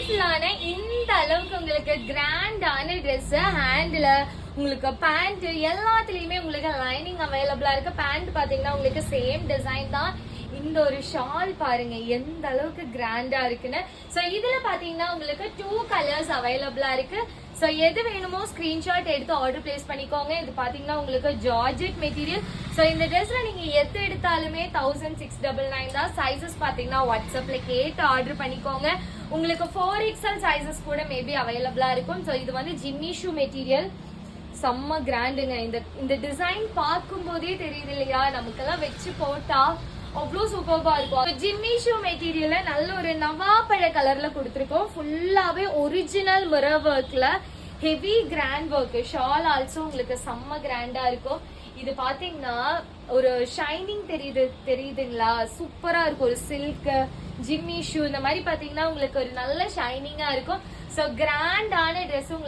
பியூட்டிஃபுல்லான இந்த அளவுக்கு உங்களுக்கு கிராண்டான ட்ரெஸ், ஹேண்ட்ல உங்களுக்கு பேண்ட் எல்லாத்துலயுமே உங்களுக்கு லைனிங் அவைலபிளா இருக்கு. பேண்ட் பாத்தீங்கன்னா உங்களுக்கு சேம் டிசைன் தான். இந்த ஒரு ஷால் பாருங்க எந்த அளவுக்கு கிராண்டா இருக்குன்னு. சோ இதுல பாத்தீங்கன்னா உங்களுக்கு 2 கலர்ஸ் அவைலபிளா இருக்கு. சோ எது வேணுமோ ஸ்கிரீன்ஷாட் எடுத்து ஆர்டர் பிளேஸ் பண்ணிக்கோங்க. இது பாத்தீங்கன்னா உங்களுக்கு ஜார்ஜெட் மெட்டீரியல். சோ இந்த ட்ரெஸ்ல நீங்க எது எடுத்தாலுமே 1699 தான். சைசஸ் பாத்தீங்கன்னா வாட்ஸ்அப்ல கேட்டு ஆர்டர் பண்ணிக்கோங்க. உங்களுக்கு 4XL சைசஸ் கூட மேபி அவைலபிளா இருக்கும். சோ இது வந்து ஜிம்மி ஷூ மெட்டீரியல், செம்ம கிராண்டுங்க. இந்த டிசைன் பார்க்கும் போதே தெரியுது இல்லையா, நமக்கெல்லாம் வச்சு போட்டா அவ்வளோ சூப்பர்பா இருக்கும். ஜிம்மி ஷூ மெட்டீரியல்ல நல்ல ஒரு நவாப்பழ கலர்ல கொடுத்துருக்கோம். ஃபுல்லாவே ஒரிஜினல் மிரர் ஒர்க்ல heavy grand work. Shawl also உங்களுக்கு செம்ம கிராண்டா இருக்கும். இது பாத்தீங்கன்னா ஒரு ஷைனிங் தெரியுதுங்களா, சூப்பரா இருக்கும். ஒரு சில்க் ஜிம்மி ஷூ இந்த மாதிரி பாத்தீங்கன்னா உங்களுக்கு ஒரு நல்ல ஷைனிங்கா இருக்கும். சோ கிராண்டான ட்ரெஸ் உங்களுக்கு